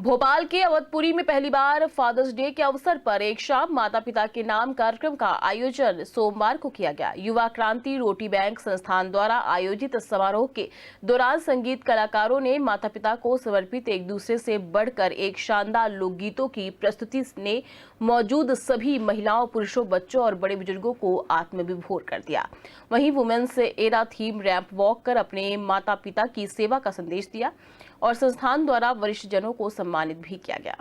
भोपाल के अवधपुरी में पहली बार फादर्स डे के अवसर पर एक शाम माता पिता के नाम कार्यक्रम का आयोजन सोमवार को किया गया। युवा क्रांति रोटी बैंक संस्थान द्वारा आयोजित समारोह के दौरान संगीत कलाकारों ने माता पिता को समर्पित एक दूसरे से बढ़कर एक शानदार लोकगीतों की प्रस्तुति ने मौजूद सभी महिलाओं, पुरुषों, बच्चों और बड़े बुजुर्गों को आत्मविभोर कर दिया। वहीं women's era theme ramp walk कर अपने माता पिता की सेवा का संदेश दिया और संस्थान द्वारा वरिष्ठ जनों को सम्मानित भी किया गया।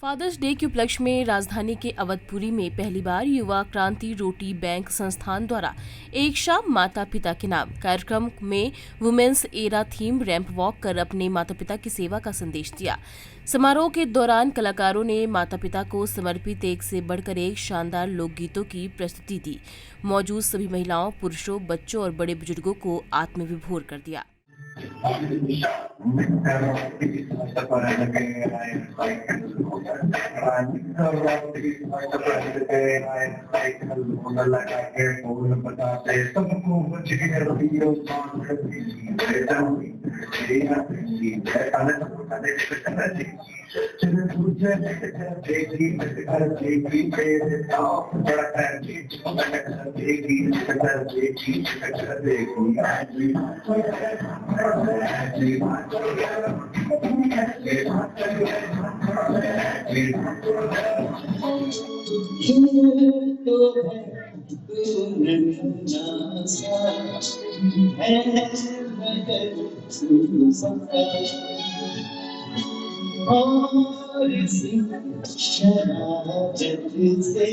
फादर्स डे के उपलक्ष्य में राजधानी के अवधपुरी में पहली बार युवा क्रांति रोटी बैंक संस्थान द्वारा एक शाम माता पिता के नाम कार्यक्रम में women's era theme ramp walk कर अपने माता पिता की सेवा का संदेश दिया। समारोह के दौरान कलाकारों ने माता पिता को समर्पित एक से बढ़कर एक शानदार लोकगीतों की प्रस्तुति दी। मौजूद सभी महिलाओं, पुरुषों, बच्चों और बड़े बुजुर्गों को आत्मविभोर कर दिया। और शरारत से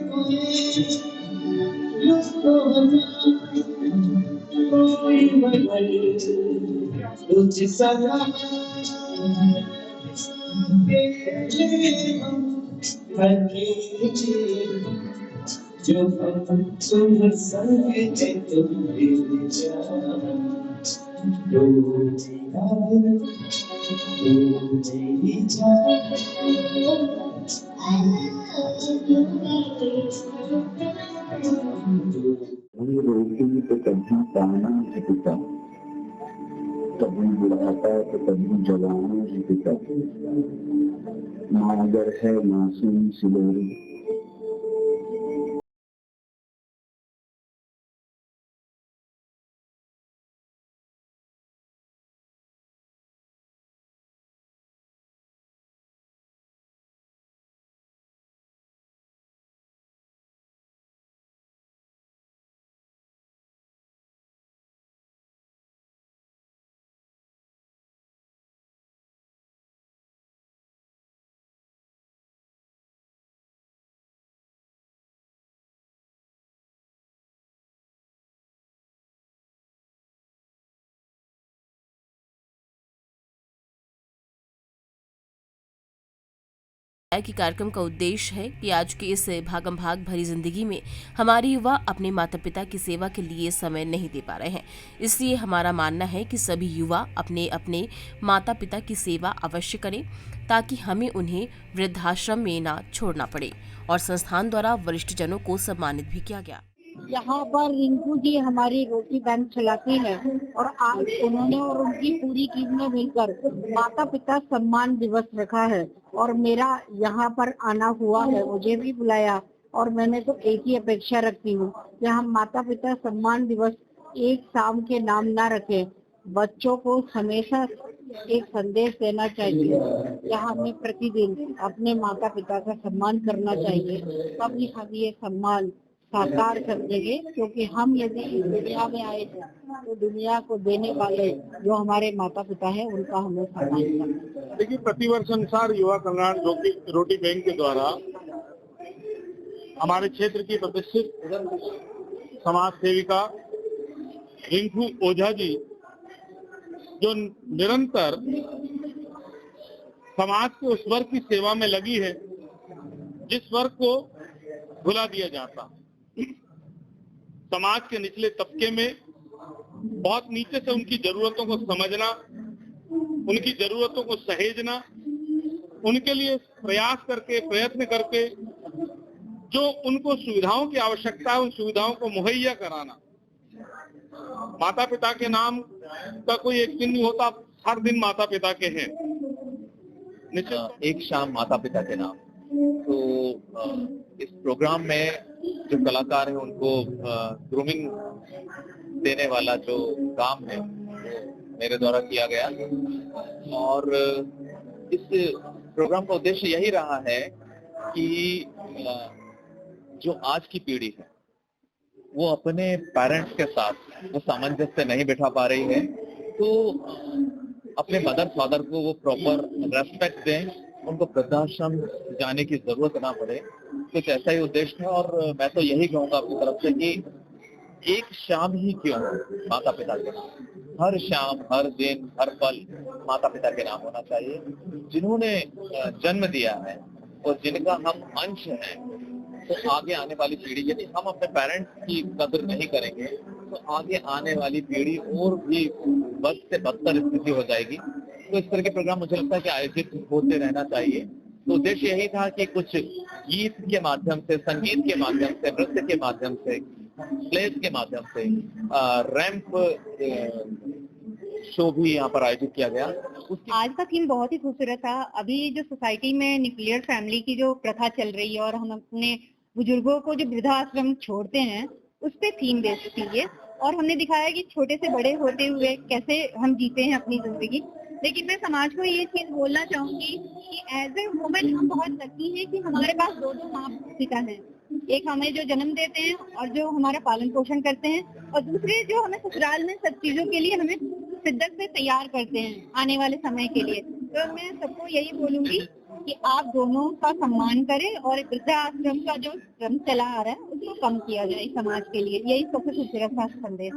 कोई तुझ सगा जो तुम संग तुम रोटी तो कभी पाना है पिता, कभी बुढ़ापा तो कभी जवाना है पिता। माँ अगर है मासूम सिलोरी, कि कार्यक्रम का उद्देश्य है कि आज की इस भागम भाग भरी जिंदगी में हमारे युवा अपने माता पिता की सेवा के लिए समय नहीं दे पा रहे हैं। इसलिए हमारा मानना है कि सभी युवा अपने अपने माता पिता की सेवा अवश्य करें ताकि हमें उन्हें वृद्धाश्रम में ना छोड़ना पड़े। और संस्थान द्वारा वरिष्ठ जनों को सम्मानित भी किया गया। यहाँ पर रिंकू जी हमारी रोटी बैंक चलाती है और आज उन्होंने और उनकी पूरी टीम ने मिलकर माता पिता सम्मान दिवस रखा है और मेरा यहाँ पर आना हुआ है, मुझे भी बुलाया और मैंने तो एक ही अपेक्षा रखती हूँ कि हम माता पिता सम्मान दिवस एक शाम के नाम ना रखें। बच्चों को हमेशा एक संदेश देना चाहिए या हमें प्रतिदिन अपने माता पिता का सम्मान करना चाहिए, तभी हम ये सम्मान साकार कर देंगे। क्योंकि हम यदि इस दुनिया में आए हैं तो दुनिया को देने वाले जो हमारे माता पिता हैं उनका हमें सम्मान करना है। देखिए, प्रतिवर्ष अनुसार युवा कल्याण रोटी बैंक के द्वारा हमारे क्षेत्र की प्रतिष्ठित समाज सेविका रिंकू ओझा जी जो निरंतर समाज के उस वर्ग की सेवा में लगी है जिस वर्ग को भुला दिया जाता। समाज के निचले तबके में बहुत नीचे से उनकी जरूरतों को समझना, उनकी जरूरतों को सहेजना, उनके लिए प्रयास करके, प्रयत्न करके जो उनको सुविधाओं की आवश्यकता है उन सुविधाओं को मुहैया कराना, माता पिता के नाम का कोई एक दिन नहीं होता, हर दिन माता पिता के हैं। निश्चित एक शाम माता पिता के नाम। तो इस प्रोग्राम में जो कलाकार हैं उनको ग्रूमिंग देने वाला जो काम है वो मेरे द्वारा किया गया, और इस प्रोग्राम का उद्देश्य यही रहा है कि जो आज की पीढ़ी है वो अपने पेरेंट्स के साथ वो सामंजस्य नहीं बिठा पा रही है, तो अपने मदर फादर को वो प्रॉपर रेस्पेक्ट दें, उनको वृद्धाश्रम जाने की जरूरत ना पड़े। कुछ ऐसा ही उद्देश्य है, और मैं तो यही कहूंगा अपनी तरफ से कि एक शाम ही क्यों माता पिता के नाम, हर शाम, हर दिन, हर पल माता पिता के नाम होना चाहिए। जिन्होंने जन्म दिया है और जिनका हम अंश हैं, तो आगे आने वाली पीढ़ी, यदि हम अपने पेरेंट्स की कदर नहीं करेंगे तो आगे आने वाली पीढ़ी और भी बद से बदतर स्थिति हो जाएगी। तो इस तरह के प्रोग्राम मुझे लगता है कि आयोजित होते रहना चाहिए। तो उद्देश्य यही था कि कुछ गीत के माध्यम से, संगीत के माध्यम से, नृत्य के माध्यम से, प्लेस के माध्यम से रैंप शो भी यहाँ पर आयोजित किया गया। आज का थीम बहुत ही खूबसूरत था। अभी जो सोसाइटी में न्यूक्लियर फैमिली की जो प्रथा चल रही है और हम अपने बुजुर्गों को जो वृद्धाश्रम छोड़ते हैं, उस पे थीम बेस्ड थी ये, और हमने दिखाया कि छोटे से बड़े होते हुए कैसे हम जीते हैं अपनी जिंदगी। लेकिन मैं समाज को ये चीज बोलना चाहूंगी कि एज ए वुमेन हम बहुत लकी हैं कि हमारे पास दो माँ पिता हैं। एक हमें जो जन्म देते हैं और जो हमारा पालन पोषण करते हैं, और दूसरे जो हमें ससुराल में सब चीजों के लिए हमें शिद्दत से तैयार करते हैं आने वाले समय के लिए। तो मैं सबको यही बोलूंगी कि आप दोनों का सम्मान करें और वृद्धाश्रम का जो श्रम चला आ रहा है उसको कम किया जाए समाज के लिए। यही सबसे खूबसूरत सा संदेश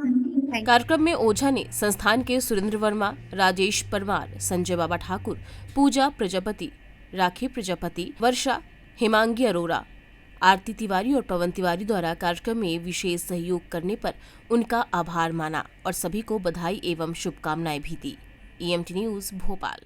है। कार्यक्रम में ओझा ने संस्थान के सुरेंद्र वर्मा, राजेश परमार, संजय बाबा ठाकुर, पूजा प्रजापति, राखी प्रजापति, वर्षा, हिमांगी अरोरा, आरती तिवारी और पवन तिवारी द्वारा कार्यक्रम में विशेष सहयोग करने पर उनका आभार माना और सभी को बधाई एवं शुभकामनाएं भी दी। EMT news Bhopal.